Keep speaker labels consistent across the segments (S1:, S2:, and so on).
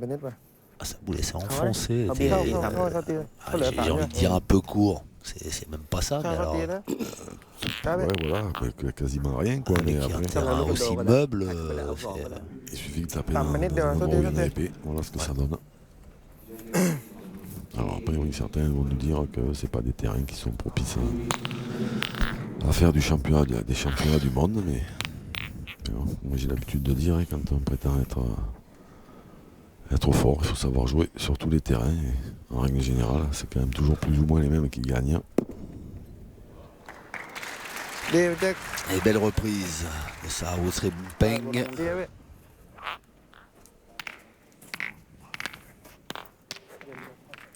S1: ไปนิดป่ะ
S2: Ah, ça boulet, c'est enfoncé.
S1: เขา
S2: T'es-
S1: เขาตี
S2: Ah,
S1: เขาเหลือ
S2: j'ai
S1: 3
S2: j'ai
S1: เนี่ย
S2: envie de dire un peu court. C'est même pas ça,
S1: ใช่
S2: mais
S1: เขา
S2: alors
S1: ตีนะได้ไหม
S3: Ouais, voilà, avec quasiment rien, quoi. Mais
S2: avec un
S3: après,
S2: terrain
S1: le
S2: aussi
S1: voilà.
S2: meuble,
S3: il suffit de taper
S1: Pas
S3: dans
S1: manette de
S3: un
S1: la
S3: endroit où il y a
S1: sauter,
S3: une épée. Voilà ce que ça donne. Alors après, oui, certains vont nous dire que c'est pas des terrains qui sont propices à faire du championnat, des championnats du monde, mais bon, moi j'ai l'habitude de dire, hein, quand on prétend être fort, il faut savoir jouer sur tous les terrains. Et en règle générale, c'est quand même toujours plus ou moins les mêmes qui gagnent.
S1: ดีแจ็ค
S2: Et belle reprise de Sao Srimpeng.
S1: ดีเว้ย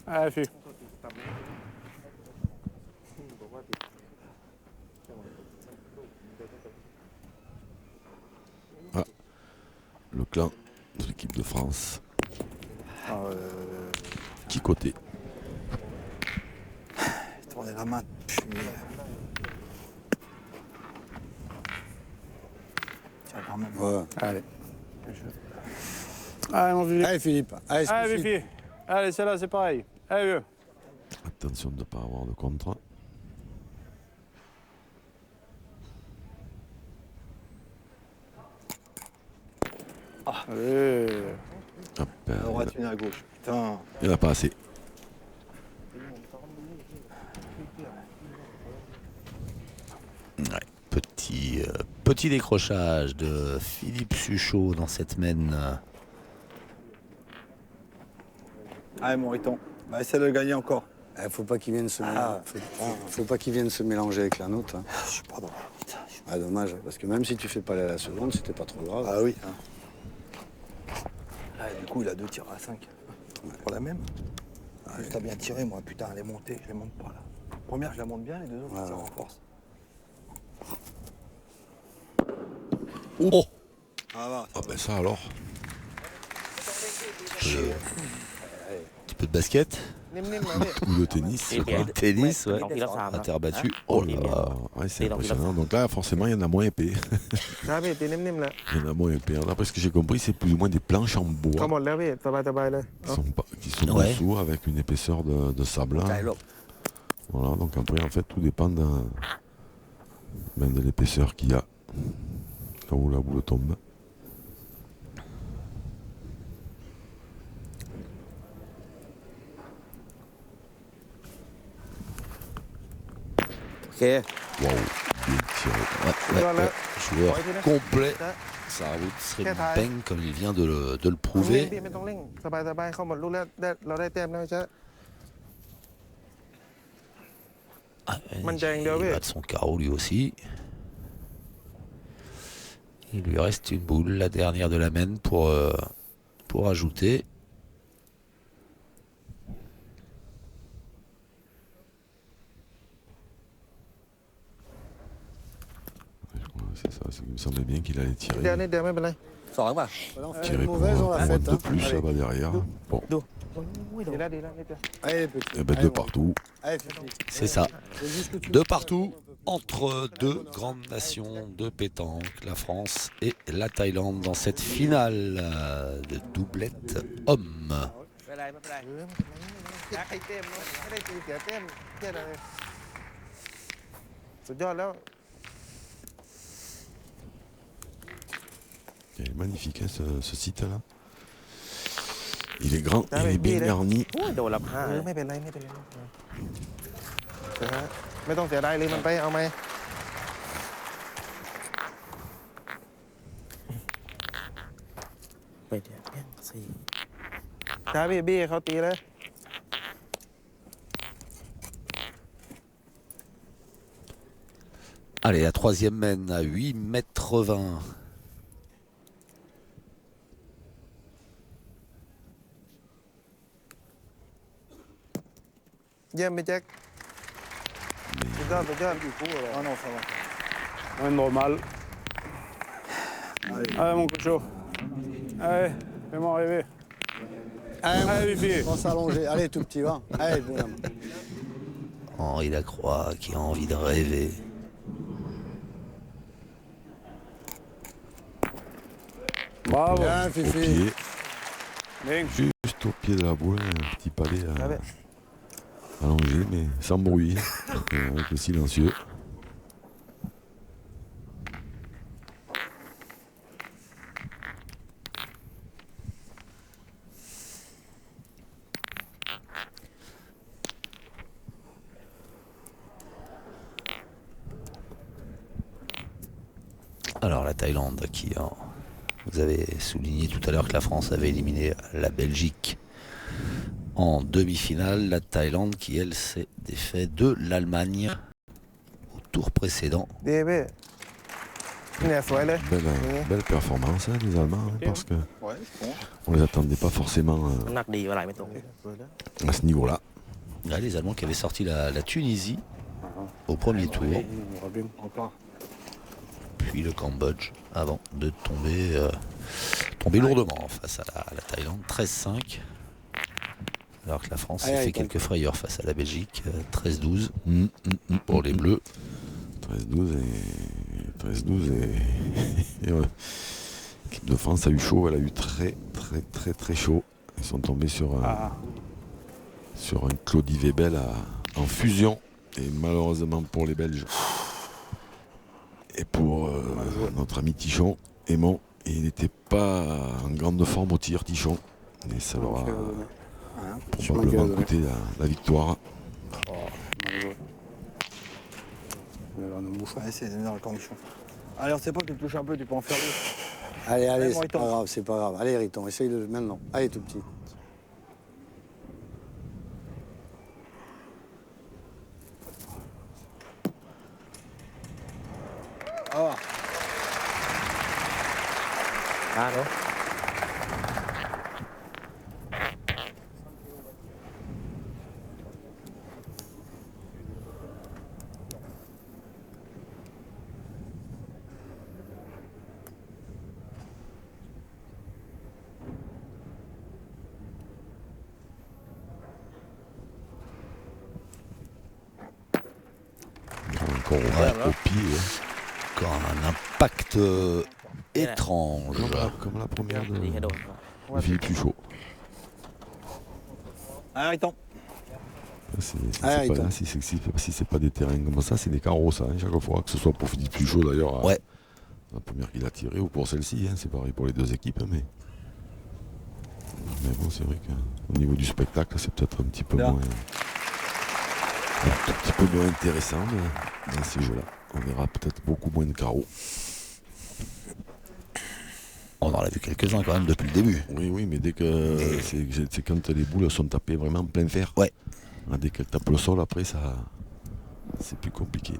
S4: Allez, fille.
S3: Le clan de l'équipe de France. Petit côté.
S5: Tournez la main. Puis... Tiens, quand même.
S6: Ouais.
S4: Allez. Allez, mon vieux.
S6: Allez Philippe, allez,
S4: Allez,
S6: Philippe.
S4: fille. Allez, celle-là, c'est pareil. Allez, vieux.
S3: Attention de ne pas avoir de contre.
S4: Allez.
S3: Hop,
S5: À droite, une à gauche. Putain.
S3: il n'y en a pas assez.
S2: Ouais, petit décrochage de Philippe Suchot dans cette mène.
S5: Allez, Moriton. Va essayer de le gagner encore.
S6: Faut pas qu'il vienne se mélanger. Faut pas qu'il vienne se mélanger avec la nôtre. Hein.
S5: Je suis pas droit. Putain.
S6: Ah, dommage, parce que même si tu fais pas la seconde, c'était pas trop grave.
S5: Ah oui. Ah, du coup, il a 2 tirs à 5. Pour la même. Juste à bien tirer, moi. Putain, elle est montée. Je les monte pas, là. Première, je la monte bien. Les deux autres, je tire en force.
S2: Oh,
S5: Ah, va.
S3: Ah ben ça alors.
S2: petit peu de basket.
S1: นิ่มๆนะพี่
S3: Ou de tennis. c'est pas-
S2: Tennis, ouais.
S7: ลองทีละสาม
S2: À
S7: นะ
S2: terre battue.
S3: Oh
S2: Oh
S3: là
S2: là là.
S3: là, ouais, c'est impressionnant. Donc là, forcément, il y en a moins épais.
S1: ครับพี่ตีนิ่มๆแล้ว
S3: Il y en a moins épais. D'après ce que j'ai compris, c'est plus ou moins des planches en
S1: เขา
S3: bois
S1: หมดแล้วพี่สบายๆเลย
S3: qui sont
S2: Ouais.
S3: dessous avec une épaisseur de sable. Voilà, donc après, en fait, tout dépend de l'épaisseur qu'il y a. Là où la boule tombe.
S1: OK
S3: Waouh, bien tiré.
S2: Ouais,
S1: Voilà.
S2: ouais. Joueur
S1: Ouais,
S2: complet.
S1: Ouais.
S2: Sao
S1: Quelle taille
S2: Srimpeng, comme il vient de le
S1: ไม่
S2: prouver.
S1: พี่ไม่ต้องเร่งสบายๆเขาหมดลูกแล้วเราได้แต้มแล้วใช่
S2: Ah,
S1: Mandang
S2: il
S1: Derby.
S2: va de son carreau lui aussi. Il lui reste une boule, la dernière de la mène pour ajouter.
S3: C'est ça, il me semblait bien qu'il allait tirer.
S1: เดี๋ยวนิดเดียวไม่เป็นไร
S7: 2 ป่ะ
S6: Voilà, on fait
S3: Tirer
S6: une
S3: pour
S6: mauvaise, on
S3: un
S6: l'a
S3: mode
S6: faite.
S3: de
S6: Hein.
S3: plus
S6: Allez.
S3: là-bas derrière. Bon,
S1: ดีแล้วนิดเดียว
S6: Allez, petit.
S3: et ben
S6: Allez,
S3: deux
S6: mon-
S3: partout.
S6: Allez, Philippe.
S2: C'est ça.
S6: C'est juste que tu
S2: De
S6: veux.
S2: partout, entre deux grandes nations de pétanque, la France et la Thaïlande, dans cette finale de doublette homme.
S7: ไม่เป็นไรไม่เป็นไร
S1: แจ็คไอเต็มไม่ได้ตีเสียเต็มเจ๊อะไรสุดยอดแล้ว
S3: Il est magnifique hein, ce site-là. Il est grand,
S1: Ah
S3: il
S1: oui,
S3: est bien
S1: il est-
S3: garni.
S7: โอ้ยโดนรับห้า
S1: ไม่เป็นไรไม่เป็นไรไม่ต้องเสียดายเลยมันไปเอาไหมไปเดี๋ยวแม่งสี่ครับพี่บี้เขาตีเลย
S2: Allez, la troisième mène à 8,20 m.
S1: เยี่ยมไปแจ็คสุดยอดสุดยอด
S5: Ah non, ça va.
S4: On est normal. Allez, mon cocho. Allez, fais-moi rêver.
S6: Allez,
S4: Allez, fille.
S6: on s'allonger. Allez, tout petit, va. Allez, bonhomme.
S2: Henri Lacroix qui a envie de rêver.
S4: Bravo.
S6: Bien,
S3: Au
S6: Fifi.
S3: pied.
S4: Bing.
S3: Juste au pied de la boule, un petit palais
S1: ครับพี่
S3: allongé, mais sans bruit, avec le silencieux.
S2: Alors la Thaïlande vous avez souligné tout à l'heure que la France avait éliminé la Belgique en demi-finale. La Thaïlande qui elle s'est défait de l'Allemagne au tour précédent.
S1: ดีพี่เนี่ยสวยเลย
S3: Belle performance, hein, les Allemands, hein, parce que
S5: Ouais, je pense.
S3: on les attendait pas forcément
S7: น้ำหนักดีว่าไหลไม่ตรง
S3: à ce niveau-là.
S2: Là, les Allemands qui avaient sorti la Tunisie au premier tour,
S5: Encore.
S2: puis le Cambodge avant de tomber lourdement face à la Thaïlande, 13-5. Alors que la France a fait quelques frayeurs face à la Belgique, 13-12 pour les Bleus.
S3: 13-12 et ouais. L'équipe de France a eu chaud, elle a eu très chaud. Ils sont tombés sur un Claudie Webel en fusion. Et malheureusement pour les Belges et pour notre ami Tichon, Aimon, il n'était pas en grande forme au tir, Tichon. Et ça leur a probablement coûté la victoire.
S5: Ouais, c'est dans la condition. Allez, on sait pas que tu touches un peu, tu peux en faire deux.
S6: Allez,
S5: Allez,
S6: c'est
S5: Riton.
S6: pas grave, c'est pas grave. Allez, Riton, essaye de maintenant. Allez, tout petit.
S5: Ah,
S7: อ่าเนาะ
S3: Encore au pied. Hein.
S2: Encore un impact étrange.
S3: Comme la première
S7: ดีแค่โด
S3: de
S7: น
S3: Philippe Suchot.
S5: allez, Riton.
S3: Si c'est pas des terrains comme ça, c'est des carreaux ça, hein, chaque fois, que ce soit pour Philippe Suchot d'ailleurs,
S2: Ouais.
S3: la première qu'il a tirée, ou pour celle-ci, hein, c'est pareil pour les deux équipes, mais bon, c'est vrai qu'au niveau du spectacle, c'est peut-être un petit peu
S5: Là.
S3: moins intéressant dans ces jeux-là. On verra peut-être beaucoup moins de carreaux.
S2: On en a vu quelques-uns quand même depuis le début.
S3: Oui, mais dès que c'est quand les boules sont tapées vraiment en plein fer.
S2: Ouais.
S3: Ah, dès qu'elles tapent le sol, après, ça, c'est plus compliqué.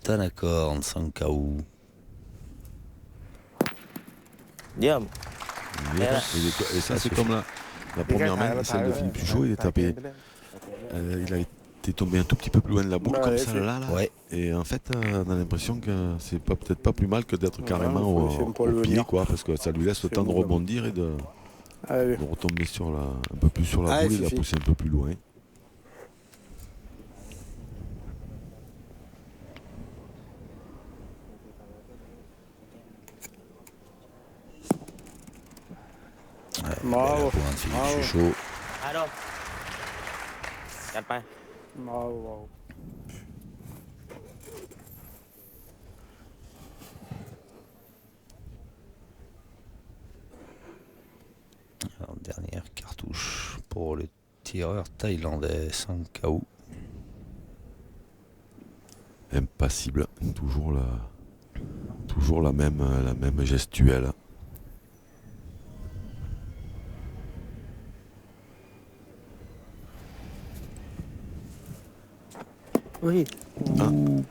S2: Tanakorn, Sankaou.
S7: เยี่ยม
S3: Et ça, c'est comme la première main, celle de Philippe Suchot, il est tapé. Il a été tombé un tout petit peu plus loin de la boule, comme ça, là.
S2: Ouais.
S3: Et en fait, on a l'impression que c'est peut-être pas plus mal que d'être carrément
S4: faut pas le
S3: au pied,
S4: venir.
S3: quoi, parce que ça lui laisse le temps de rebondir et de
S4: Allez,
S3: retomber un peu plus sur la
S6: Allez,
S3: boule et la
S6: Fifi.
S3: pousser un peu plus loin.
S4: bravo.
S2: Pour un de Philippe
S4: Bravo.
S2: Suchot.
S7: อ่าโดนจัดไป
S4: Bravo, bravo.
S2: Alors, dernière cartouche pour le tireur thaïlandais Sankaou.
S3: Impassible, toujours la même gestuelle.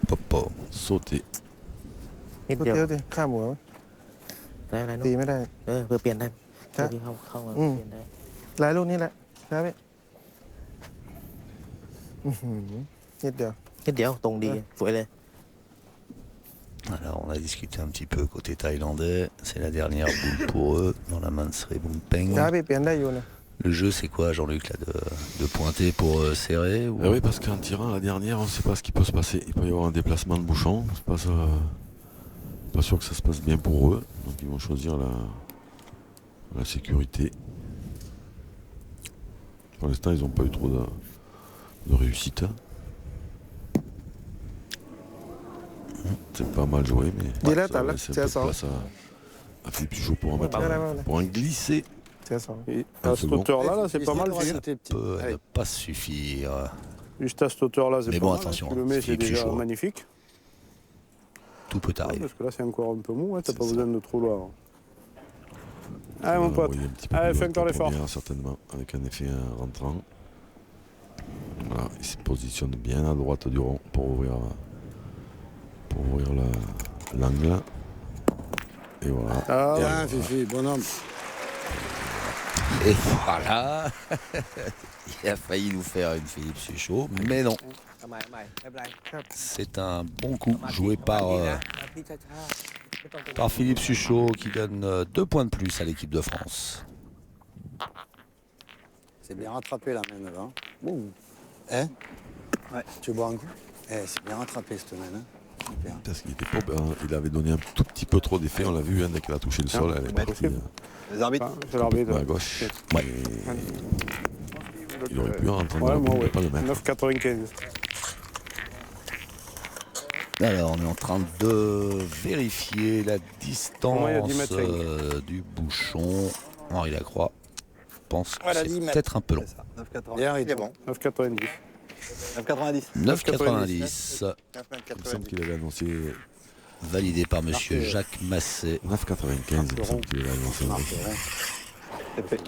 S2: Popo.
S3: Sauter.
S7: นิด
S1: โอ
S7: เดียว
S1: เคโอเคข้ามหัวไหม
S7: ได้อะไร
S1: ตี
S7: เนาะ
S1: ไม่ได้
S7: เพื่อเปลี่ยนได้
S1: ครั
S7: เพื่อบ ที่เข้ามา
S1: อืม
S7: เปลี่ยนได้
S1: หลายลูกนี่แหละครับพี่อื้อหือนิดเดียว
S7: นิดเดียวตรงดีสวยเลย
S2: Alors on a discuté un petit peu côté thaïlandais. C'est la dernière boule pour eux dans la main de Sri Bumpeng.
S1: ครับพี่เปลี่ยนได้อยู่นะ
S2: Le jeu c'est quoi Jean-Luc là de pointer pour serrer ou...
S3: Oui, parce qu'en tirant la dernière, on ne sait pas ce qui peut se passer. Il peut y avoir un déplacement de bouchon. Pas sûr que ça se passe bien pour eux, donc ils vont choisir la sécurité. Pour l'instant, ils n'ont pas eu trop de réussite. C'est pas mal joué, mais
S1: Dis là,
S3: ça
S1: t'as là,
S3: laisse un
S1: c'est
S3: peu de
S1: ça.
S3: place à Philippe Suchot pour en mettre pour en glisser.
S1: C'est ça.
S4: Et
S3: Un
S4: à cette
S3: second.
S4: hauteur-là, c'est pas mal.
S2: Peut ne pas suffire.
S4: Juste à cette hauteur-là, c'est
S2: Mais
S4: pas
S2: bon,
S4: mal.
S2: attention,
S4: Tu le mets, c'est
S2: Philippe
S4: déjà
S2: Suchot.
S4: magnifique.
S2: Tout peut
S4: Ouais,
S2: arriver.
S4: parce que là, c'est encore un peu mou, hein, t'as
S3: C'est
S4: pas
S3: ça.
S4: besoin de trop loin.
S3: On
S4: Allez,
S3: va
S4: mon pote.
S3: l'envoyer un petit peu
S4: Allez,
S3: plus
S4: fais
S3: loin
S4: encore
S3: que la
S4: l'effort.
S3: première, certainement, avec un effet rentrant. Voilà, il se positionne bien à droite du rond pour ouvrir l'angle. Et voilà.
S4: Ah,
S3: Et
S6: Bien, Fifi, bonhomme.
S2: Et voilà. Il a failli nous faire une Philippe Suchot, mais non. C'est un bon coup joué par Philippe Suchot qui donne 2 points de plus à l'équipe de France.
S6: C'est bien rattrapé la main là. Hein?
S5: Ouais.
S6: Tu bois un coup? C'est bien rattrapé cette main. Hein? Super.
S3: Parce qu'il était pas, il avait donné un tout petit peu trop d'effet, on l'a vu, hein, dès qu'elle a touché le sol, elle est partie
S5: Les arbitres.
S4: c'est l'arbitre.
S3: à gauche.
S2: Ouais.
S3: Il aurait pu en entendre
S4: Ouais,
S3: un
S4: moi,
S3: coup, mais
S4: ouais.
S3: pas le mettre.
S4: 9,95.
S2: Alors, on est en train de vérifier la distance
S4: Pour moi, il y a 10 mètres
S2: du bouchon. Henri Lacroix pense que
S5: Voilà,
S2: c'est
S5: 10 mètres.
S2: peut-être un peu long.
S5: C'est ça, 9,90.
S6: Bien,
S5: Il est bon.
S4: 9,90.
S5: 9,90.
S2: 9,90
S3: Il me semble qu'il avait annoncé
S2: validé par monsieur Jacques Masset.
S3: 9,95, il me semble qu'il avait annoncé.
S5: C'est fait.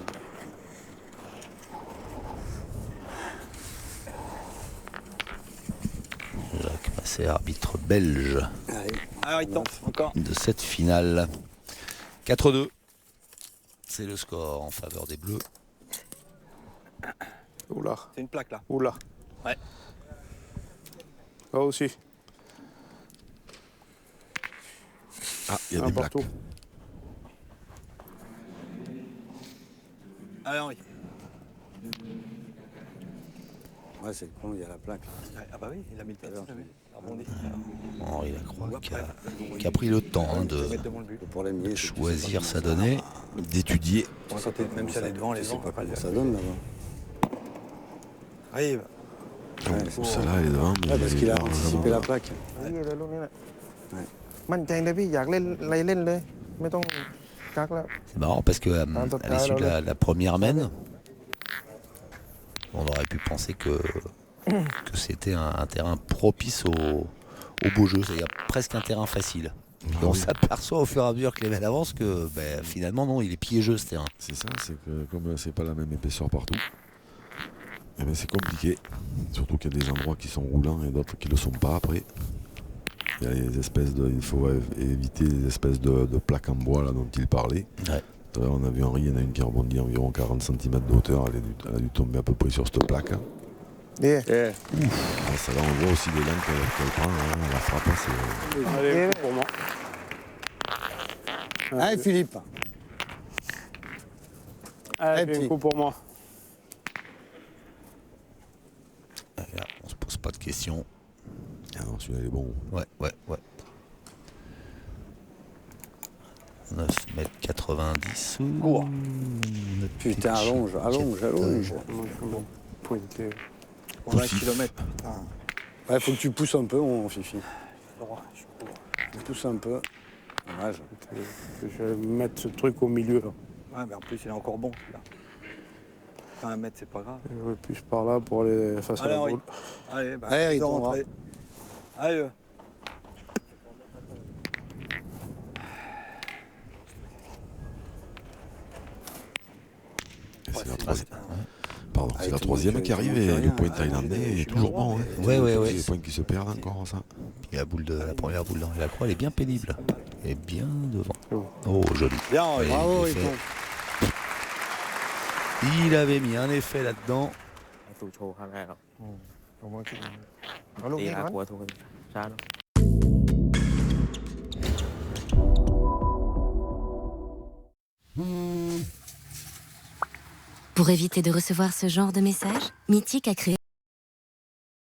S2: Jacques Masset, arbitre belge
S6: Allez.
S5: Alors, il tente encore.
S2: de cette finale. 4-2. C'est le score en faveur des Bleus.
S4: Oula,
S5: C'est une plaque là.
S4: oula.
S5: Ouais.
S4: Là aussi,
S3: Ah, il y a des
S4: n'importe
S3: plaques.
S4: où.
S5: Allez, Henri.
S6: Ouais, c'est con, il y a la plaque.
S5: Ah bah oui, il a mis le pied. Il a rebondi.
S2: Henri Lacroix qui a pris le temps hein, de
S5: Mettre devant le but.
S6: Pour les milliers,
S2: choisir sa donnée, d'étudier.
S5: Pour sauter, même si elle est devant, les
S6: Je sais
S5: gens.
S6: pas comment ça donne là-bas.
S5: Arrive.
S3: Celle-là, elle est devant, mais
S6: Ouais, parce
S3: elle
S6: qu'il
S3: est
S6: a
S3: largement
S6: anticipé la plaque.
S1: มั่นใจเลยพี่อยากเล่นอะไรเล่นเลย ไม่ต้องกักแล้ว
S2: C'est marrant parce que à l'issue de la première mène, on aurait pu penser que c'était un terrain propice au beau jeu, c'est-à-dire presque un terrain facile. Et on s'aperçoit au fur et à mesure que les mènes avancent que finalement non, il est piégeux ce terrain.
S3: C'est ça, c'est que comme c'est pas la même épaisseur partout, eh ben, c'est compliqué. Surtout qu'il y a des endroits qui sont roulants et d'autres qui ne le sont pas après. Il y a les espèces de. Il faut éviter les espèces de plaques en bois là dont il parlait.
S2: Ouais.
S3: Tout à l'heure, on a vu Henri, il y en a une qui rebondit environ 40 cm de hauteur, elle a dû tomber à peu près sur cette plaque. Hein.
S1: ดี
S3: Ah, ça là, on voit aussi les lames qu'elle prend, hein, la frappe, c'est.
S4: Allez, pour moi.
S6: Allez, Philippe.
S4: Allez,
S6: puis-
S4: un coup pour moi.
S2: Et là, on se pose pas de questions.
S3: Ah non, celui-là, il est bon.
S2: Ouais. 9,90 m.
S5: Court.
S6: Putain, allonge.
S4: Bon, pointé.
S5: On a 1 km. Putain.
S6: Ouais, faut que tu pousses un peu, mon Fifi.
S5: Droit, je suis court.
S6: Tu pousses un peu. Dommage.
S4: Je vais mettre ce truc au milieu. Là.
S5: Ouais, mais en plus, il est encore bon celui-là. 1 mètre, c'est pas grave.
S4: Je vais plus par là pour aller face à
S5: Allez,
S4: la
S5: Henri.
S4: boule.
S5: Allez, bah,
S6: Allez, il
S5: de
S6: tombera.
S5: rentrer. Allez.
S3: Et c'est la
S5: c'est
S3: troisième.
S5: putain.
S3: Pardon,
S6: Ah,
S3: c'est
S6: il
S3: la
S6: te
S3: troisième
S6: manque-
S3: qui
S6: il te
S3: arrive
S6: manque
S3: et
S6: rien.
S3: le point
S6: Ah,
S3: thaïlandais est toujours bon. Hein.
S2: Ouais.
S3: Les points qui se perdent encore, ça.
S2: Et la première boule d'Henri Lacroix, elle est bien pénible. Elle est bien devant. Oh, joli.
S5: Bien, Henri.
S2: Ouais,
S6: Bravo,
S2: il
S6: il
S2: fait-
S6: tombe.
S2: Il avait mis un effet là-dedans.
S7: ถูกโชว์ครั้งแรกครับ
S1: ผมว่าขึ้นเอาลูก
S7: ตี
S1: นี้
S7: อา
S1: ก่อน
S7: กลัวถูกช้าเนอะ
S8: Pour éviter de recevoir ce genre de message, Mythic a créé